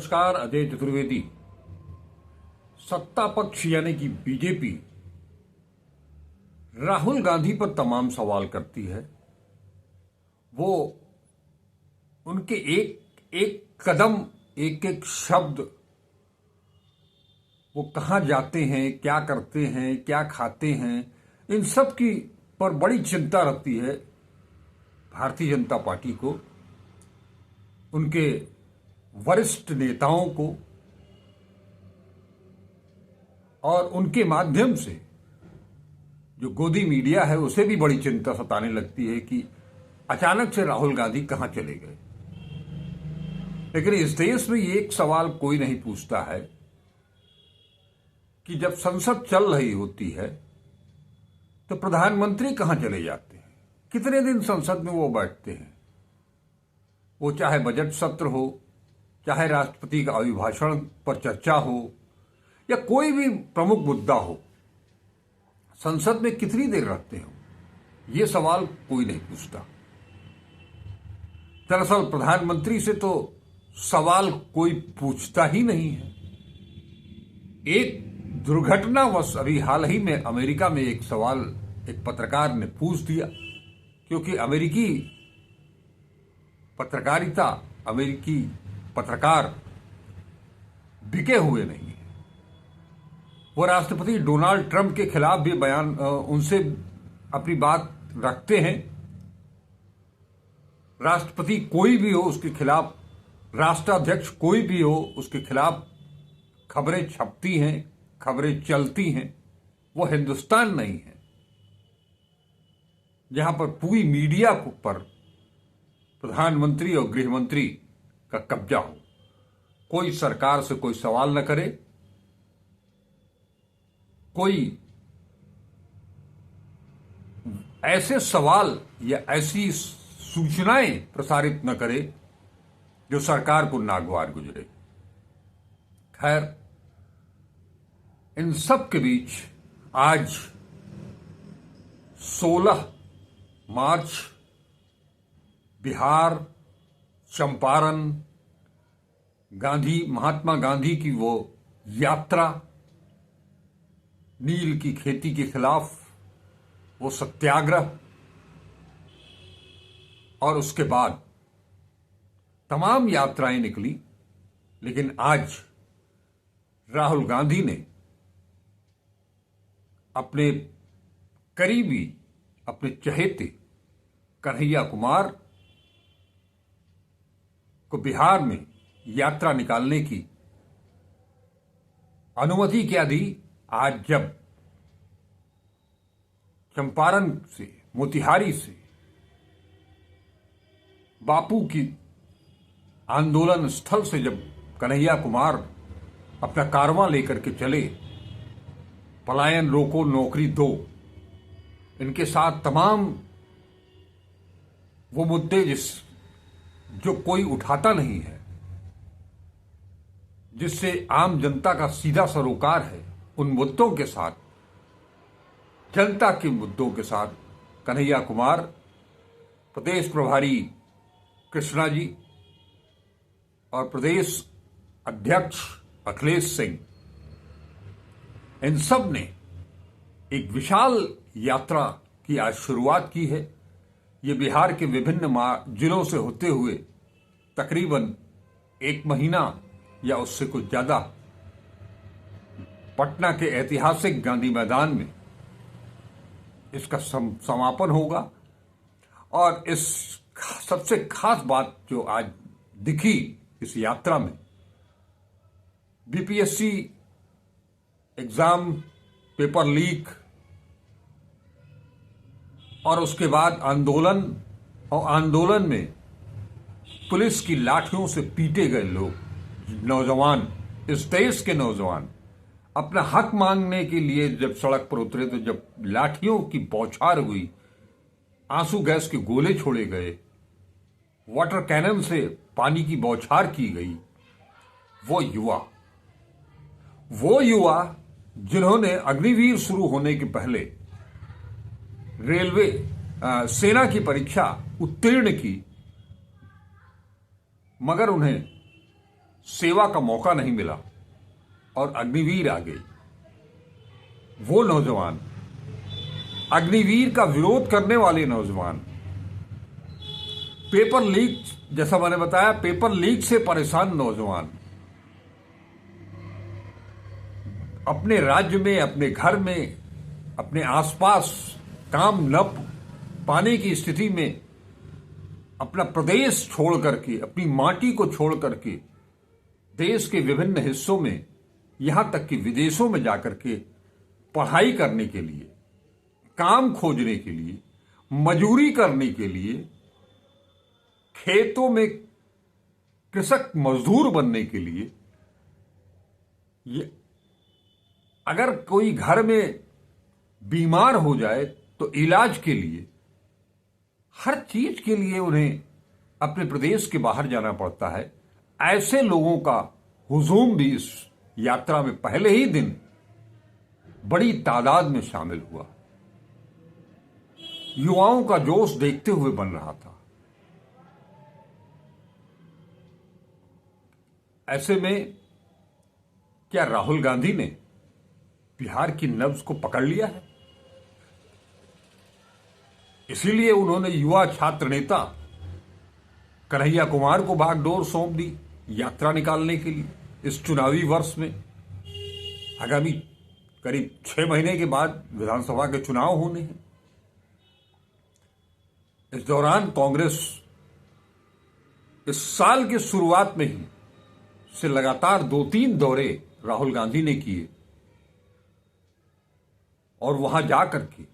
नमस्कार। अजय चतुर्वेदी। सत्ता पक्ष यानी कि बीजेपी राहुल गांधी पर तमाम सवाल करती है। वो उनके एक एक कदम, एक एक शब्द, वो कहां जाते हैं, क्या करते हैं, क्या खाते हैं, इन सब की पर बड़ी चिंता रहती है भारतीय जनता पार्टी को, उनके वरिष्ठ नेताओं को, और उनके माध्यम से जो गोदी मीडिया है उसे भी बड़ी चिंता सताने लगती है कि अचानक से राहुल गांधी कहां चले गए। लेकिन इस देश में ये एक सवाल कोई नहीं पूछता है कि जब संसद चल रही होती है तो प्रधानमंत्री कहां चले जाते हैं, कितने दिन संसद में वो बैठते हैं। वो चाहे बजट सत्र हो, चाहे राष्ट्रपति का अभिभाषण पर चर्चा हो, या कोई भी प्रमुख मुद्दा हो, संसद में कितनी देर रहते हो, ये सवाल कोई नहीं पूछता। दरअसल प्रधानमंत्री से तो सवाल कोई पूछता ही नहीं है। एक दुर्घटनावश अभी हाल ही में अमेरिका में एक सवाल एक पत्रकार ने पूछ दिया, क्योंकि अमेरिकी पत्रकारिता, अमेरिकी पत्रकार बिके हुए नहीं है। वो राष्ट्रपति डोनाल्ड ट्रंप के खिलाफ भी बयान उनसे अपनी बात रखते हैं। राष्ट्रपति कोई भी हो उसके खिलाफ, राष्ट्राध्यक्ष कोई भी हो उसके खिलाफ खबरें छपती हैं, खबरें चलती हैं। वो हिंदुस्तान नहीं है जहां पर पूरी मीडिया पर प्रधानमंत्री और गृहमंत्री का कब्जा हो, कोई सरकार से कोई सवाल न करे, कोई ऐसे सवाल या ऐसी सूचनाएं प्रसारित न करे जो सरकार को नागवार गुजरे। खैर, इन सब के बीच आज 16 मार्च बिहार, चंपारण, महात्मा गांधी की वो यात्रा, नील की खेती के खिलाफ वो सत्याग्रह, और उसके बाद तमाम यात्राएं निकली। लेकिन आज राहुल गांधी ने अपने करीबी, अपने चहेते कन्हैया कुमार को बिहार में यात्रा निकालने की अनुमति क्या दी। आज जब चंपारण से, मोतिहारी से बापू की आंदोलन स्थल से जब कन्हैया कुमार अपना कारवां लेकर के चले, पलायन रोको नौकरी दो, इनके साथ तमाम वो मुद्दे जो कोई उठाता नहीं है, जिससे आम जनता का सीधा सरोकार है, उन मुद्दों के साथ, जनता के मुद्दों के साथ कन्हैया कुमार, प्रदेश प्रभारी कृष्णा जी और प्रदेश अध्यक्ष अखिलेश सिंह, इन सब ने एक विशाल यात्रा की आज शुरुआत की है। ये बिहार के विभिन्न जिलों से होते हुए तकरीबन 1 महीना या उससे कुछ ज्यादा पटना के ऐतिहासिक गांधी मैदान में इसका समापन होगा। और इस सबसे खास बात जो आज दिखी इस यात्रा में, बीपीएससी एग्जाम पेपर लीक और उसके बाद आंदोलन, और आंदोलन में पुलिस की लाठियों से पीटे गए लोग, नौजवान, इस देश के नौजवान अपना हक मांगने के लिए जब सड़क पर उतरे तो जब लाठियों की बौछार हुई, आंसू गैस के गोले छोड़े गए, वाटर कैनन से पानी की बौछार की गई, वो युवा जिन्होंने अग्निवीर शुरू होने के पहले रेलवे सेना की परीक्षा उत्तीर्ण की, मगर उन्हें सेवा का मौका नहीं मिला और अग्निवीर आ गई। वो नौजवान, अग्निवीर का विरोध करने वाले नौजवान, पेपर लीक, जैसा मैंने बताया, पेपर लीक से परेशान नौजवान अपने राज्य में, अपने घर में, अपने आसपास काम न पाने की स्थिति में अपना प्रदेश छोड़ करके, अपनी माटी को छोड़ करके देश के विभिन्न हिस्सों में, यहां तक कि विदेशों में जाकर के पढ़ाई करने के लिए, काम खोजने के लिए, मजूरी करने के लिए, खेतों में कृषक मजदूर बनने के लिए, ये अगर कोई घर में बीमार हो जाए तो इलाज के लिए, हर चीज के लिए उन्हें अपने प्रदेश के बाहर जाना पड़ता है। ऐसे लोगों का हुजूम भी इस यात्रा में पहले ही दिन बड़ी तादाद में शामिल हुआ। युवाओं का जोश देखते हुए बन रहा था। ऐसे में क्या राहुल गांधी ने बिहार की नब्ज को पकड़ लिया है? इसीलिए उन्होंने युवा छात्र नेता कन्हैया कुमार को बागडोर सौंप दी यात्रा निकालने के लिए। इस चुनावी वर्ष में आगामी करीब 6 महीने के बाद विधानसभा के चुनाव होने हैं। इस दौरान कांग्रेस इस साल की शुरुआत में ही से लगातार 2-3 दौरे राहुल गांधी ने किए और वहां जाकर के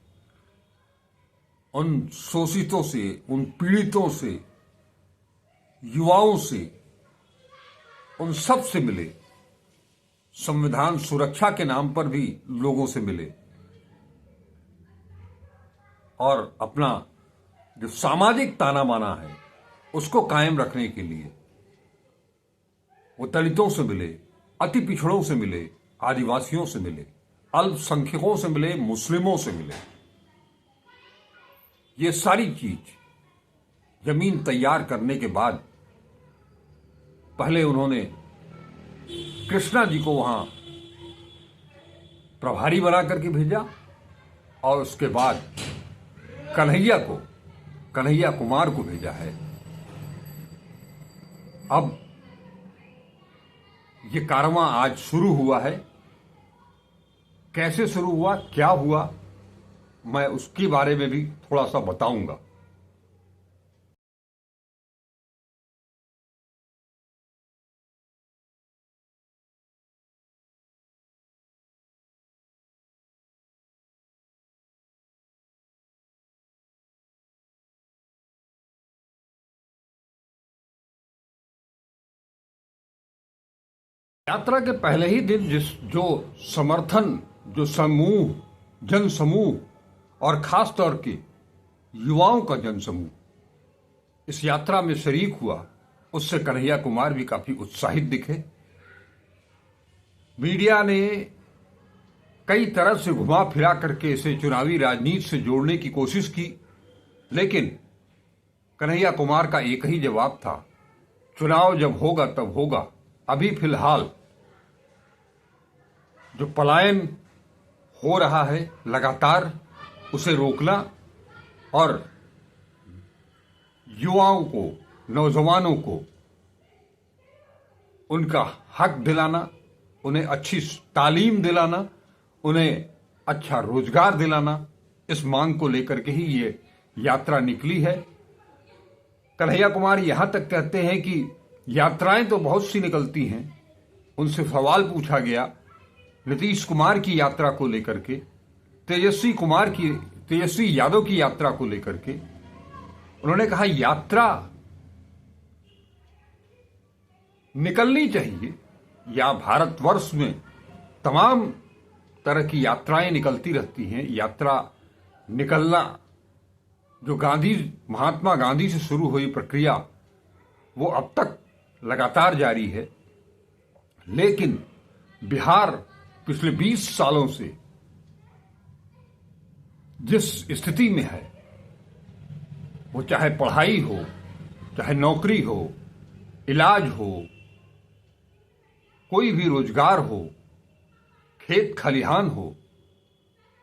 उन शोषितों से, उन पीड़ितों से, युवाओं से, उन सब से मिले। संविधान सुरक्षा के नाम पर भी लोगों से मिले और अपना जो सामाजिक ताना बाना है उसको कायम रखने के लिए वो दलितों से मिले, अति पिछड़ों से मिले, आदिवासियों से मिले, अल्पसंख्यकों से मिले, मुस्लिमों से मिले। ये सारी चीज जमीन तैयार करने के बाद पहले उन्होंने कृष्णा जी को वहां प्रभारी बना करके भेजा और उसके बाद कन्हैया कुमार को भेजा है। अब ये कारवां आज शुरू हुआ है। कैसे शुरू हुआ, क्या हुआ, मैं उसके बारे में भी थोड़ा सा बताऊंगा। यात्रा के पहले ही दिन जो जन समूह और खास तौर के युवाओं का जन समूह इस यात्रा में शरीक हुआ, उससे कन्हैया कुमार भी काफी उत्साहित दिखे। मीडिया ने कई तरह से घुमा फिरा करके इसे चुनावी राजनीति से जोड़ने की कोशिश की, लेकिन कन्हैया कुमार का एक ही जवाब था, चुनाव जब होगा तब होगा, अभी फिलहाल जो पलायन हो रहा है लगातार उसे रोकना और युवाओं को, नौजवानों को उनका हक दिलाना, उन्हें अच्छी तालीम दिलाना, उन्हें अच्छा रोजगार दिलाना, इस मांग को लेकर के ही ये यात्रा निकली है। कन्हैया कुमार यहां तक कहते हैं कि यात्राएं तो बहुत सी निकलती हैं। उनसे सवाल पूछा गया नीतीश कुमार की यात्रा को लेकर के, तेजस्वी यादव की यात्रा को लेकर के। उन्होंने कहा यात्रा निकलनी चाहिए, या भारतवर्ष में तमाम तरह की यात्राएं निकलती रहती हैं। यात्रा निकलना जो महात्मा गांधी से शुरू हुई प्रक्रिया वो अब तक लगातार जारी है, लेकिन बिहार पिछले 20 सालों से जिस स्थिति में है, वो चाहे पढ़ाई हो, चाहे नौकरी हो, इलाज हो, कोई भी रोजगार हो, खेत खलिहान हो,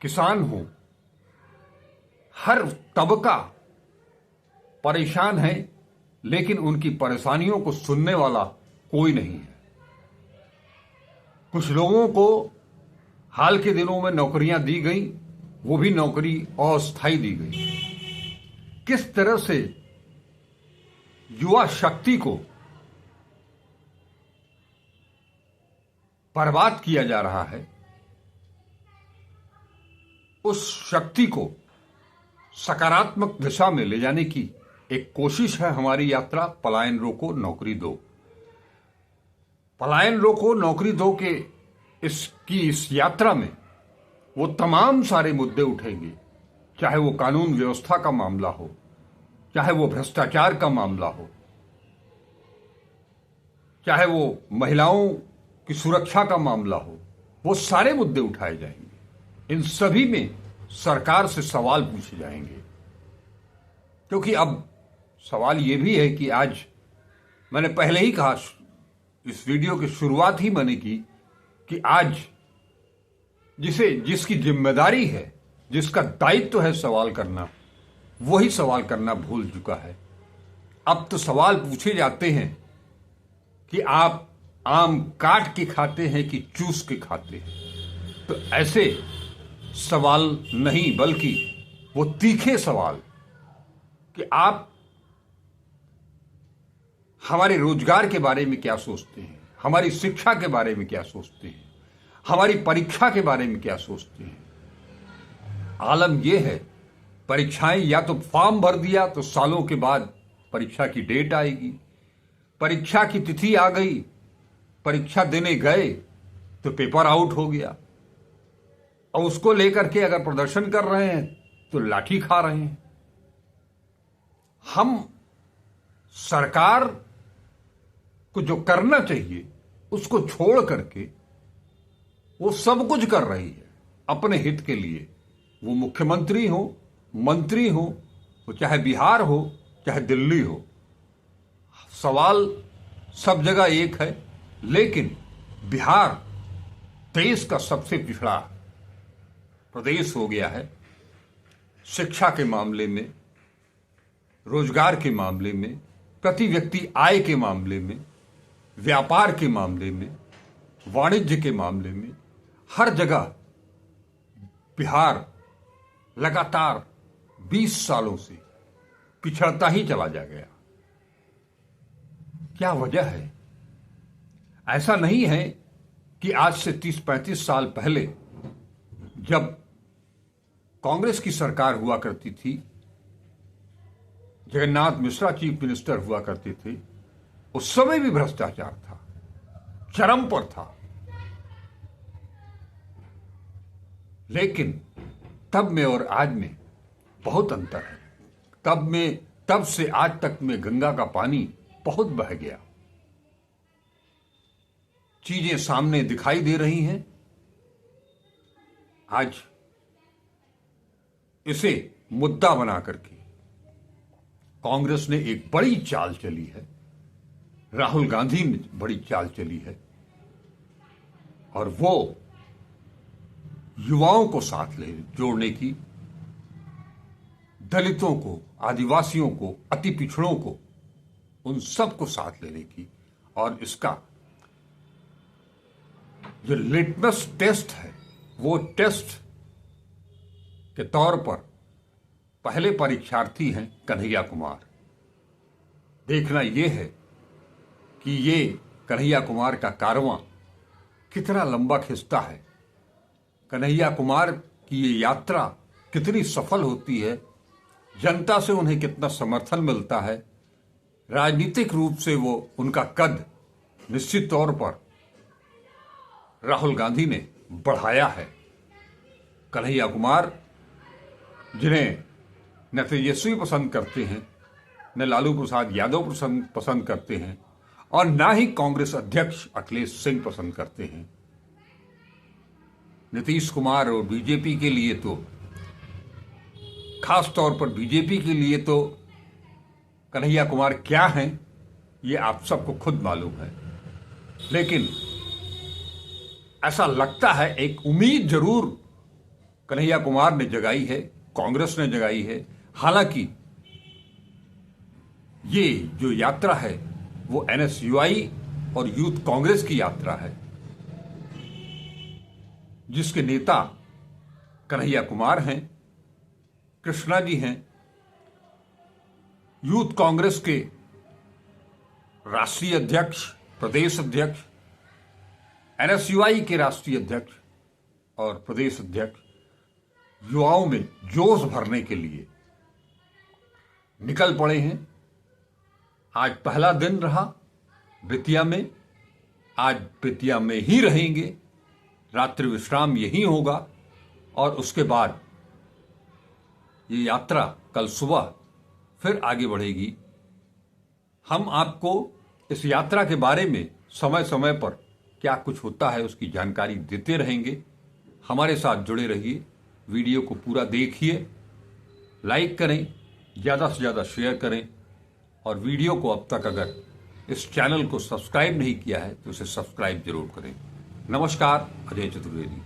किसान हो, हर तबका परेशान है, लेकिन उनकी परेशानियों को सुनने वाला कोई नहीं है। कुछ लोगों को हाल के दिनों में नौकरियां दी गई, वो भी नौकरी अस्थायी दी गई। किस तरह से युवा शक्ति को बर्बाद किया जा रहा है, उस शक्ति को सकारात्मक दिशा में ले जाने की एक कोशिश है हमारी यात्रा पलायन रोको नौकरी दो। पलायन रोको नौकरी दो के इस यात्रा में वो तमाम सारे मुद्दे उठेंगे, चाहे वो कानून व्यवस्था का मामला हो, चाहे वो भ्रष्टाचार का मामला हो, चाहे वो महिलाओं की सुरक्षा का मामला हो, वो सारे मुद्दे उठाए जाएंगे। इन सभी में सरकार से सवाल पूछे जाएंगे, क्योंकि अब सवाल ये भी है कि आज मैंने पहले ही कहा, इस वीडियो की शुरुआत ही मैंने की कि आज जिसकी जिम्मेदारी है, जिसका दायित्व है सवाल करना, वही सवाल करना भूल चुका है। अब तो सवाल पूछे जाते हैं कि आप आम काट के खाते हैं कि चूस के खाते हैं। तो ऐसे सवाल नहीं, बल्कि वो तीखे सवाल कि आप हमारे रोजगार के बारे में क्या सोचते हैं, हमारी शिक्षा के बारे में क्या सोचते हैं, हमारी परीक्षा के बारे में क्या सोचते हैं। आलम यह है, परीक्षाएं या तो फॉर्म भर दिया तो सालों के बाद परीक्षा की डेट आएगी, परीक्षा की तिथि आ गई, परीक्षा देने गए तो पेपर आउट हो गया, और उसको लेकर के अगर प्रदर्शन कर रहे हैं तो लाठी खा रहे हैं। हम सरकार को जो करना चाहिए उसको छोड़ करके वो सब कुछ कर रही है अपने हित के लिए। वो मुख्यमंत्री हो, मंत्री हो, वो चाहे बिहार हो चाहे दिल्ली हो, सवाल सब जगह एक है। लेकिन बिहार देश का सबसे पिछड़ा प्रदेश हो गया है, शिक्षा के मामले में, रोजगार के मामले में, प्रति व्यक्ति आय के मामले में, व्यापार के मामले में, वाणिज्य के मामले में, हर जगह बिहार लगातार 20 सालों से पिछड़ता ही चला जा गया। क्या वजह है? ऐसा नहीं है कि आज से 30-35 साल पहले जब कांग्रेस की सरकार हुआ करती थी, जगन्नाथ मिश्रा चीफ मिनिस्टर हुआ करते थे, उस समय भी भ्रष्टाचार था, चरम पर था। लेकिन तब में और आज में बहुत अंतर है। तब से आज तक में गंगा का पानी बहुत बह गया, चीजें सामने दिखाई दे रही हैं। आज इसे मुद्दा बना करके कांग्रेस ने एक बड़ी चाल चली है, राहुल गांधी ने बड़ी चाल चली है, और वो युवाओं को साथ ले जोड़ने की, दलितों को, आदिवासियों को, अति पिछड़ों को, उन सब को साथ लेने की, और इसका जो लिटमस टेस्ट है, वो टेस्ट के तौर पर पहले परीक्षार्थी हैं कन्हैया कुमार। देखना यह है कि ये कन्हैया कुमार का कारवां कितना लंबा खिंचता है, कन्हैया कुमार की ये यात्रा कितनी सफल होती है, जनता से उन्हें कितना समर्थन मिलता है, राजनीतिक रूप से वो उनका कद निश्चित तौर पर राहुल गांधी ने बढ़ाया है। कन्हैया कुमार, जिन्हें न तेजस्वी पसंद करते हैं, न लालू प्रसाद यादव पसंद करते हैं, और ना ही कांग्रेस अध्यक्ष अखिलेश सिंह पसंद करते हैं। नीतीश कुमार और बीजेपी के लिए तो, खास तौर पर बीजेपी के लिए तो कन्हैया कुमार क्या हैं ये आप सबको खुद मालूम है। लेकिन ऐसा लगता है, एक उम्मीद जरूर कन्हैया कुमार ने जगाई है, कांग्रेस ने जगाई है। हालांकि ये जो यात्रा है वो एनएसयूआई और यूथ कांग्रेस की यात्रा है, जिसके नेता कन्हैया कुमार हैं, कृष्णा जी हैं, यूथ कांग्रेस के राष्ट्रीय अध्यक्ष, प्रदेश अध्यक्ष, एनएसयूआई के राष्ट्रीय अध्यक्ष और प्रदेश अध्यक्ष युवाओं में जोश भरने के लिए निकल पड़े हैं। आज पहला दिन रहा बेतिया में, आज बेतिया में ही रहेंगे, रात्रि विश्राम यहीं होगा और उसके बाद ये यात्रा कल सुबह फिर आगे बढ़ेगी। हम आपको इस यात्रा के बारे में समय समय पर क्या कुछ होता है उसकी जानकारी देते रहेंगे। हमारे साथ जुड़े रहिए, वीडियो को पूरा देखिए, लाइक करें, ज़्यादा से ज़्यादा शेयर करें और वीडियो को अब तक अगर इस चैनल को सब्सक्राइब नहीं किया है तो इसे सब्सक्राइब जरूर करें। नमस्कार, अजय चतुर्वेदी।